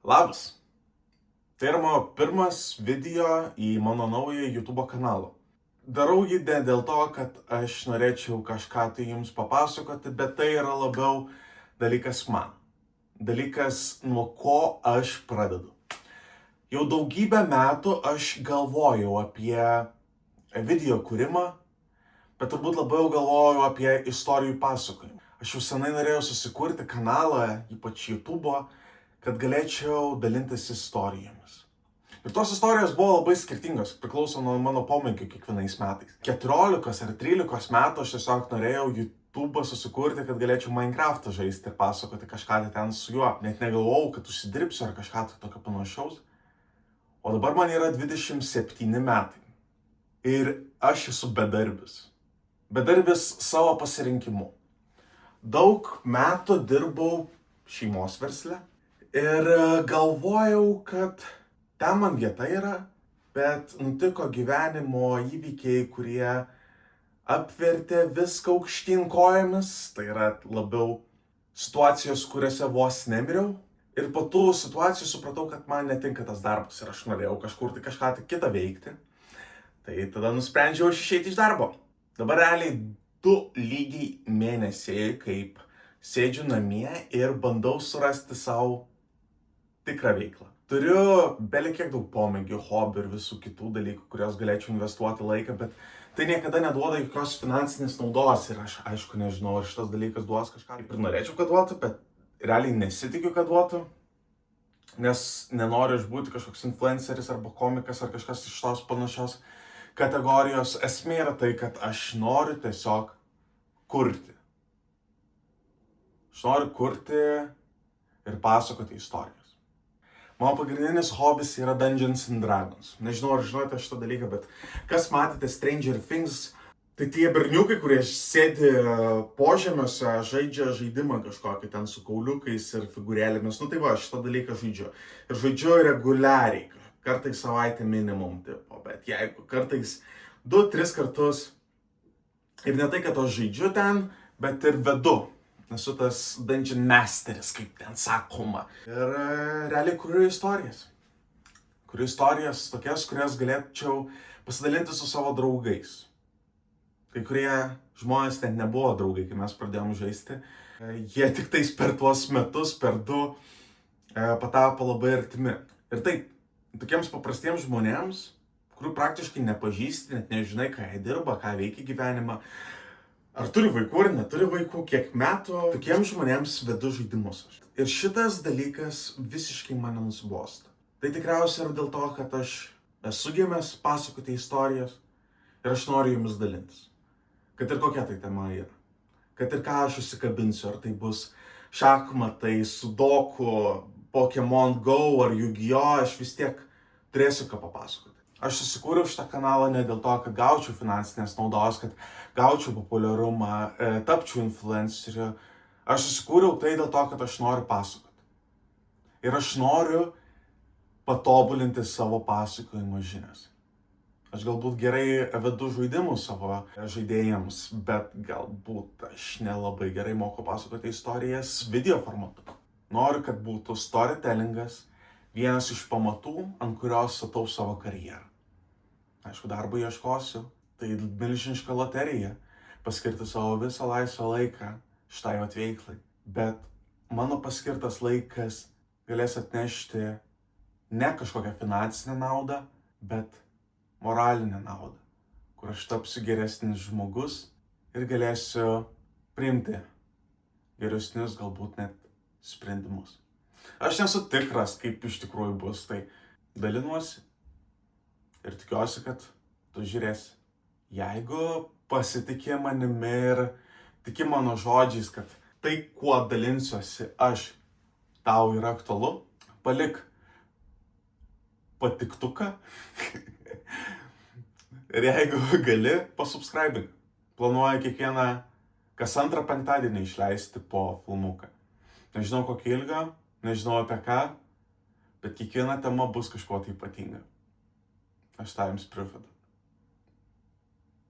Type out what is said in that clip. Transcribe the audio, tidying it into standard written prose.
Labas. Tai yra mano pirmas video į mano naują YouTube kanalą. Darau jį ne dėl to, kad aš norėčiau kažką tai jums papasakoti, bet tai yra labiau dalykas man. Dalykas, nuo ko aš pradedu. Jau daugybę metų aš galvojau apie video kūrimą, bet turbūt labiau galvojau apie istorijų pasakojimą. Aš jau senai norėjau susikurti kanalą, ypač YouTube'o, kad galėčiau dalintis istorijomis. Ir tos istorijos buvo labai skirtingos, priklauso nuo mano pomėgių kiekvienais metais. 14 ar 13 metų aš tiesiog norėjau YouTube'ą susikurti, kad galėčiau Minecraft'ą žaisti ir pasakoti kažką ten su juo. Net negalvojau, kad užsidirbsiu ar kažką tokio panašaus. O dabar man yra 27 metai. Ir aš esu bedarbis. Bedarbis savo pasirinkimu. Daug metų dirbau šeimos versle. Ir galvojau, kad ten man vieta yra, bet nutiko gyvenimo įvykiai, kurie apvertė viską aukštyn kojomis. Tai yra labiau situacijos, kuriuose vos nemiriau. Ir po tų situacijų supratau, kad man netinka tas darbas ir aš norėjau kažkur tai kažką tai kitą veikti. Tai tada nusprendžiau išeiti iš darbo. Dabar realiai 2 lygiai mėnesiai, kaip sėdžiu namie ir bandau surasti savo tikrą veiklą. Turiu belekiek daug pomėgių, hobių ir visų kitų dalykų, kurios galėčiau investuoti laiką, bet tai niekada neduoda jokios finansinės naudos ir aš aišku nežinau, ar šitas dalykas duos kažką. Kaip ir norėčiau, kad duotų, bet realiai nesitikiu, kad duotų, nes nenoriu išbūti kažkoks influenceris arba komikas ar kažkas iš tos panašios kategorijos. Esmė yra tai, kad aš noriu tiesiog kurti. Aš noriu kurti ir pasakoti istorijas. Mano pagrindinis hobis yra Dungeons and Dragons. Nežinau, ar žinote šitą dalyką, bet kas matėte Stranger Things, tai tie berniukai, kurie sėdi požemiuose, žaidžia žaidimą kažkokį ten su kauliukais ir figūrėlėmis. Tai va, šitą dalyką žaidžiu. Ir žaidžiu reguliariai, kartais savaitę minimum tipo, bet jeigu kartais 2-3 kartus, ir ne tai, kad aš žaidžiu ten, bet ir vedu. Esu tas Dungeon Masteris, kaip ten sakoma. Ir realiai kuriu istorijas. Kuriu istorijas tokias, kurias galėčiau pasidalinti su savo draugais. Kai kurie žmonės ten nebuvo draugai, kai mes pradėjom žaisti. Jie tik tais per tuos metus, per 2, patapo labai artimi. Ir taip, tokiems paprastiems žmonėms, kurių praktiškai nepažįsti, net nežinai, ką jie dirba, ką veikia gyvenimą, ar turi vaikų, ar neturi vaikų, kiek metų, tokiems žmonėms vedu žaidimus. Ir šitas dalykas visiškai mane nusibosta. Tai tikriausiai yra dėl to, kad aš esu gimęs pasakoti istorijas ir aš noriu jomis dalintis. Kad ir kokia tai tema yra. Kad ir ką aš užsikabinsiu, ar tai bus šachmatai, sudoku, Pokemon Go ar Yu-Gi-Oh, aš vis tiek turėsiu ką papasakoti. Aš susikūriau šitą kanalą ne dėl to, kad gaučiau finansinės naudos, kad gaučiau populiarumą, tapčiau influenceriu. Aš susikūriau tai dėl to, kad aš noriu pasakoti. Ir aš noriu patobulinti savo pasakojimo žinias. Aš galbūt gerai vedu žaidimus savo žaidėjams, bet galbūt aš nelabai gerai moku pasakoti istorijas video formatu. Noriu, kad būtų storytellingas vienas iš pamatų, ant kurios statau savo karjerą. Aišku, darbo ieškosiu, tai milžiniška loterija, paskirti savo visą laisvą laiką šitai veiklai. Bet mano paskirtas laikas galės atnešti ne kažkokią finansinę naudą, bet moralinę naudą, kur aš tapsiu geresnis žmogus ir galėsiu priimti geresnius galbūt net sprendimus. Aš nesu tikras, kaip iš tikrųjų bus, tai dalinuosi ir tikiuosi, kad tu žiūrėsi. Jeigu pasitikė manimi ir tiki mano žodžiais, kad tai, kuo dalinsiuosi aš, tau yra aktualu, palik patiktuką ir jeigu gali, pasubscribink. Planuoju kiekvieną kas antrą penktadienį išleisti po filmuką. Nežinau kokį ilgą, nežinau apie ką, bet kiekviena tema bus kažkuo tai ypatinga. Aš tą jums privedu.